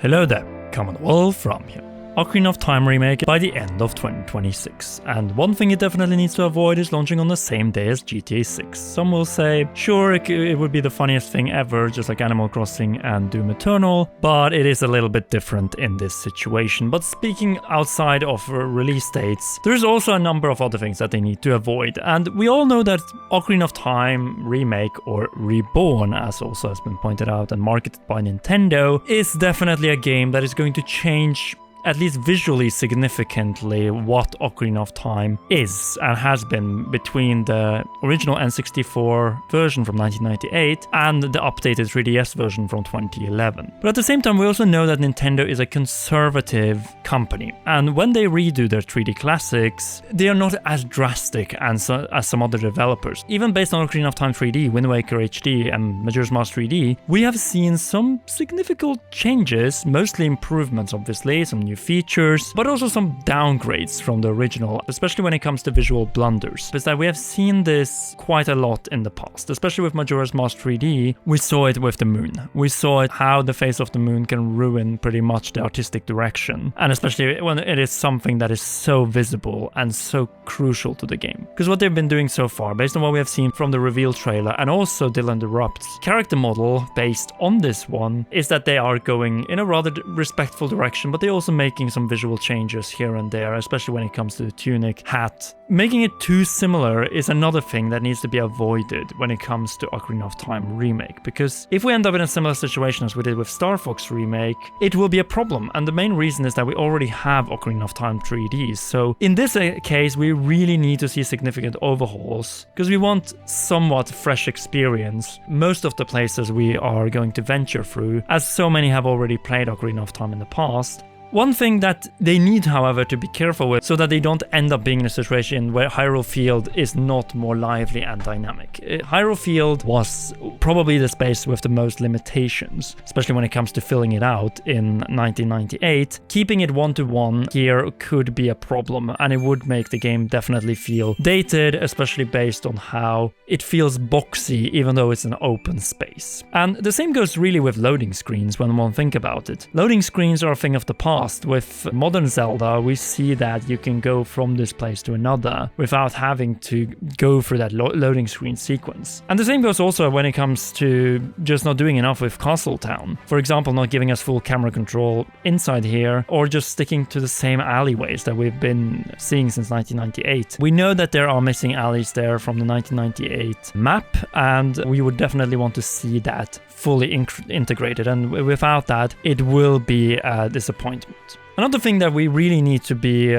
Hello there, Commonwealth from here. Ocarina of Time remake by the end of 2026, and one thing it definitely needs to avoid is launching on the same day as GTA 6. Some will say, sure, it would be the funniest thing ever, just like Animal Crossing and Doom Eternal, but it is a little bit different in this situation. But speaking outside of release dates, there's also a number of other things that they need to avoid, and we all know that Ocarina of Time Remake, or Reborn, as also has been pointed out and marketed by Nintendo, is definitely a game that is going to change at least visually significantly what Ocarina of Time is and has been between the original N64 version from 1998 and the updated 3DS version from 2011. But at the same time, we also know that Nintendo is a conservative company, and when they redo their 3D classics, they are not as drastic as some other developers. Even based on Ocarina of Time 3D, Wind Waker HD, and Majora's Mask 3D, we have seen some significant changes, mostly improvements obviously, some new features, but also some downgrades from the original, especially when it comes to visual blunders. Because that we have seen this quite a lot in the past, especially with Majora's Mask 3D. We saw it with the moon. We saw it how the face of the moon can ruin pretty much the artistic direction, and especially when it is something that is so visible and so crucial to the game. Because what they've been doing so far, based on what we have seen from the reveal trailer and also Dylan Durupt's character model based on this one, is that they are going in a rather respectful direction, but they also making some visual changes here and there, especially when it comes to the tunic, hat. Making it too similar is another thing that needs to be avoided when it comes to Ocarina of Time Remake, because if we end up in a similar situation as we did with Star Fox Remake, it will be a problem, and the main reason is that we already have Ocarina of Time 3D. So in this case, we really need to see significant overhauls, because we want somewhat fresh experience most of the places we are going to venture through, as so many have already played Ocarina of Time in the past. One thing that they need, however, to be careful with, so that they don't end up being in a situation where Hyrule Field is not more lively and dynamic. Hyrule Field was probably the space with the most limitations, especially when it comes to filling it out in 1998. Keeping it one-to-one here could be a problem, and it would make the game definitely feel dated, especially based on how it feels boxy, even though it's an open space. And the same goes really with loading screens when one thinks about it. Loading screens are a thing of the past. With modern Zelda, we see that you can go from this place to another without having to go through that loading screen sequence. And the same goes also when it comes to just not doing enough with Castle Town. For example, not giving us full camera control inside here, or just sticking to the same alleyways that we've been seeing since 1998. We know that there are missing alleys there from the 1998 map, and we would definitely want to see that fully integrated, and without that, it will be a disappointment. Another thing that we really need to be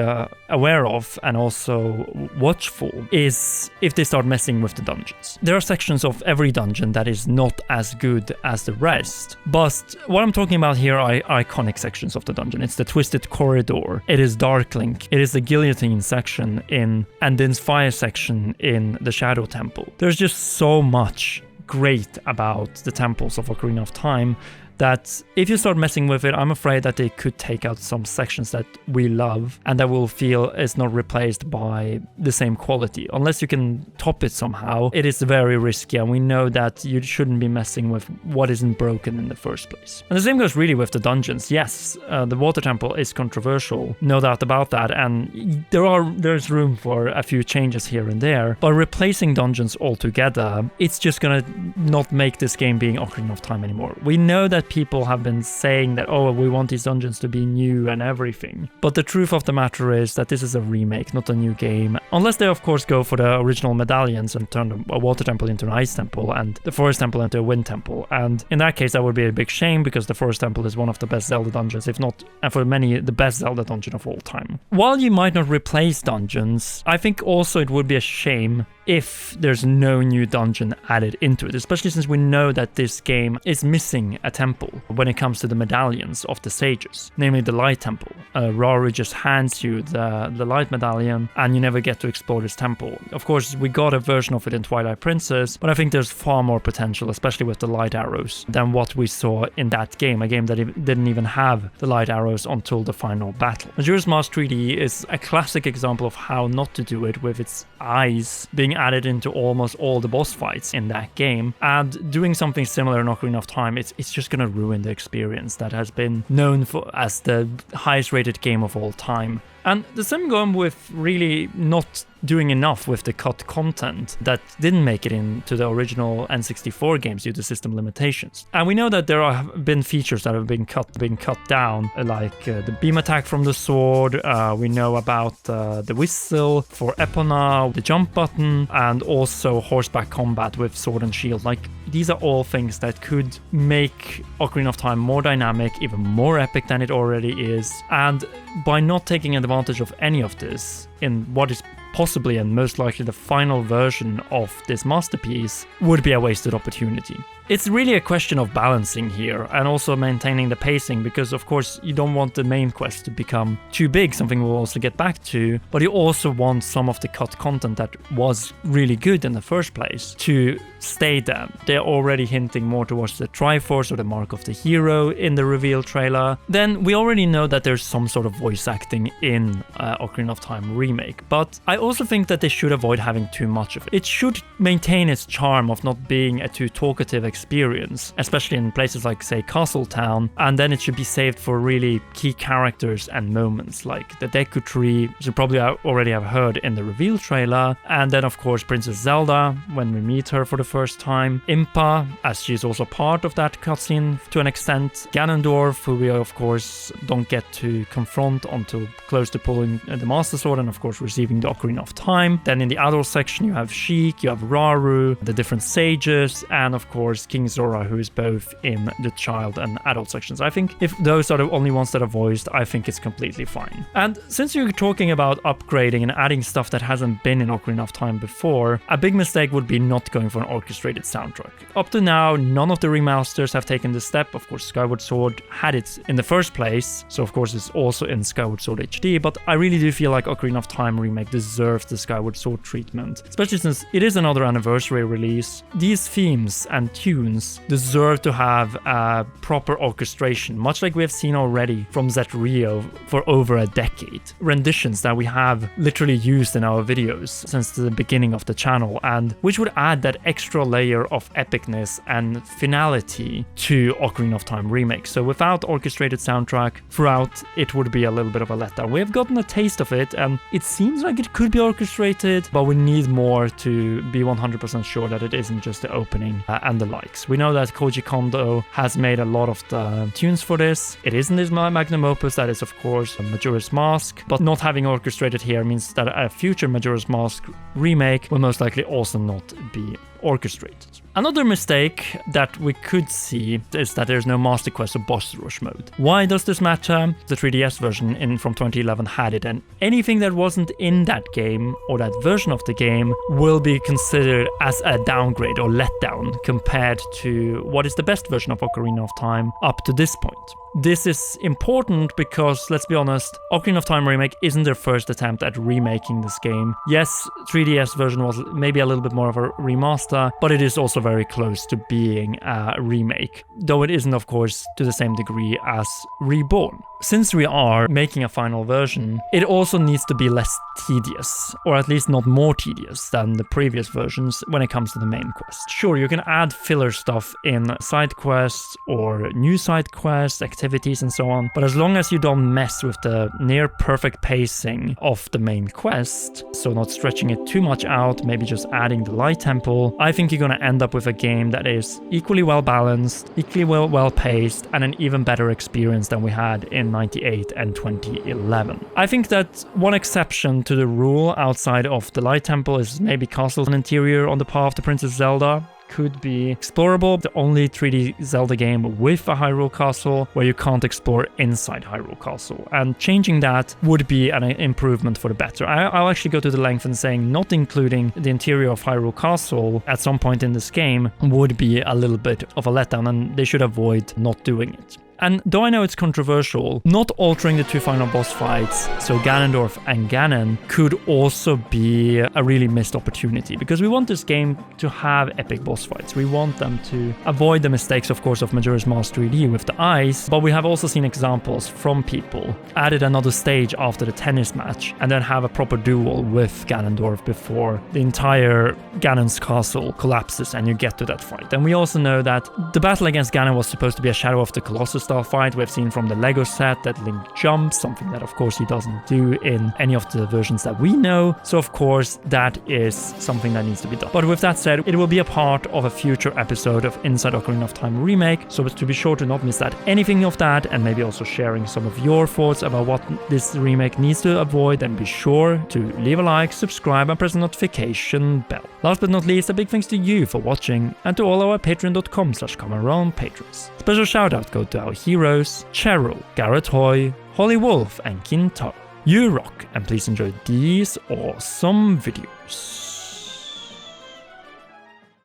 aware of and also watchful is if they start messing with the dungeons. There are sections of every dungeon that is not as good as the rest, but what I'm talking about here are iconic sections of the dungeon. It's the Twisted Corridor, it is Darklink, it is the Guillotine section in Andin's Fire section in the Shadow Temple. There's just so much great about the temples of Ocarina of Time that if you start messing with it, I'm afraid that they could take out some sections that we love and that we'll feel is not replaced by the same quality. Unless you can top it somehow, it is very risky, and we know that you shouldn't be messing with what isn't broken in the first place. And the same goes really with the dungeons. Yes, the Water Temple is controversial, no doubt about that, and there's room for a few changes here and there, but replacing dungeons altogether, it's just gonna not make this game being Ocarina of Time anymore. We know that people have been saying that, oh, we want these dungeons to be new and everything. But the truth of the matter is that this is a remake, not a new game. Unless they, of course, go for the original medallions and turn a water temple into an ice temple and the forest temple into a wind temple. And in that case, that would be a big shame, because the forest temple is one of the best Zelda dungeons, if not, and for many, the best Zelda dungeon of all time. While you might not replace dungeons, I think also it would be a shame if there's no new dungeon added into it, especially since we know that this game is missing a temple when it comes to the medallions of the sages, namely the Light Temple. Raru just hands you the light medallion and you never get to explore this temple. Of course, we got a version of it in Twilight Princess, but I think there's far more potential, especially with the light arrows, than what we saw in that game, a game that didn't even have the light arrows until the final battle. Majora's Mask 3D is a classic example of how not to do it, with its eyes being added into almost all the boss fights in that game, and doing something similar in Ocarina of Time, it's just gonna ruin the experience that has been known for as the highest rated game of all time. And the same going with really not doing enough with the cut content that didn't make it into the original N64 games due to system limitations. And we know that there have been features that have been cut down, like the beam attack from the sword. We know about the whistle for Epona, the jump button, and also horseback combat with sword and shield. Like, these are all things that could make Ocarina of Time more dynamic, even more epic than it already is. And by not taking advantage of any of this in what is possibly and most likely the final version of this masterpiece would be a wasted opportunity. It's really a question of balancing here and also maintaining the pacing, because of course you don't want the main quest to become too big, something we'll also get back to, but you also want some of the cut content that was really good in the first place to stay there. They're already hinting more towards the Triforce or the Mark of the Hero in the reveal trailer. Then we already know that there's some sort of voice acting in Ocarina of Time Remake, but I also think that they should avoid having too much of it. It should maintain its charm of not being a too talkative experience, especially in places like, say, Castle Town, and then it should be saved for really key characters and moments like the Deku Tree, which you probably already have heard in the reveal trailer, and then of course Princess Zelda when we meet her for the first time, Impa, as she's also part of that cutscene to an extent, Ganondorf, who we of course don't get to confront until close to pulling the Master Sword and of course receiving the Ocarina of Time. Then in the adult section you have Sheik, you have Raru, the different sages, and of course King Zora, who is both in the child and adult sections. I think if those are the only ones that are voiced, I think it's completely fine. And since you're talking about upgrading and adding stuff that hasn't been in Ocarina of Time before, a big mistake would be not going for an orchestrated soundtrack. Up to now, none of the remasters have taken this step. Of course, Skyward Sword had it in the first place, so of course it's also in Skyward Sword HD, but I really do feel like Ocarina of Time Remake deserves the Skyward Sword treatment, especially since it is another anniversary release. These themes and tunes deserve to have a proper orchestration, much like we have seen already from Zreo for over a decade. Renditions that we have literally used in our videos since the beginning of the channel, and which would add that extra layer of epicness and finality to Ocarina of Time Remake. So without orchestrated soundtrack throughout, it would be a little bit of a letdown. We have gotten a taste of it, and it seems like it could be orchestrated, but we need more to be 100% sure that it isn't just the opening and the likes. We know that Koji Kondo has made a lot of the tunes for this. It isn't his magnum opus, that is of course Majora's Mask, but not having orchestrated here means that a future Majora's Mask remake will most likely also not be orchestrated. Another mistake that we could see is that there's no Master Quest or Boss Rush mode. Why does this matter? The 3DS version from 2011 had it, and anything that wasn't in that game or that version of the game will be considered as a downgrade or letdown compared to what is the best version of Ocarina of Time up to this point. This is important because, let's be honest, Ocarina of Time Remake isn't their first attempt at remaking this game. Yes, 3DS version was maybe a little bit more of a remaster, but it is also very close to being a remake, though it isn't of course to the same degree as Reborn. Since we are making a final version, it also needs to be less tedious, or at least not more tedious than the previous versions when it comes to the main quest. Sure, you can add filler stuff in side quests or new side quests, activities and so on, but as long as you don't mess with the near perfect pacing of the main quest, so not stretching it too much out, maybe just adding the light temple, I think you're gonna end up with a game that is equally well balanced, equally well paced, and an even better experience than we had in 98 and 2011. I think that one exception to the rule outside of the light temple is maybe Castle Interior on the path to Princess Zelda. Could be explorable, the only 3D Zelda game with a Hyrule Castle where you can't explore inside Hyrule Castle, and changing that would be an improvement for the better. I'll actually go to the length in saying not including the interior of Hyrule Castle at some point in this game would be a little bit of a letdown, and they should avoid not doing it. And though I know it's controversial, not altering the two final boss fights, so Ganondorf and Ganon, could also be a really missed opportunity, because we want this game to have epic boss fights. We want them to avoid the mistakes, of course, of Majora's Mask 3D with the eyes, but we have also seen examples from people added another stage after the tennis match and then have a proper duel with Ganondorf before the entire Ganon's castle collapses and you get to that fight. And we also know that the battle against Ganon was supposed to be a Shadow of the Colossus style fight. We've seen from the Lego set that Link jumps, something that of course he doesn't do in any of the versions that we know. So of course that is something that needs to be done. But with that said, it will be a part of a future episode of Inside Ocarina of Time Remake, so to be sure to not miss that anything of that, and maybe also sharing some of your thoughts about what this remake needs to avoid, and be sure to leave a like, subscribe and press the notification bell. Last but not least, a big thanks to you for watching and to all our patreon.com/CommonRealm patrons. Special shout out go to our heroes Cheryl, Garrett Hoy, Holly Wolf and Kintaro. You rock, and please enjoy these awesome videos.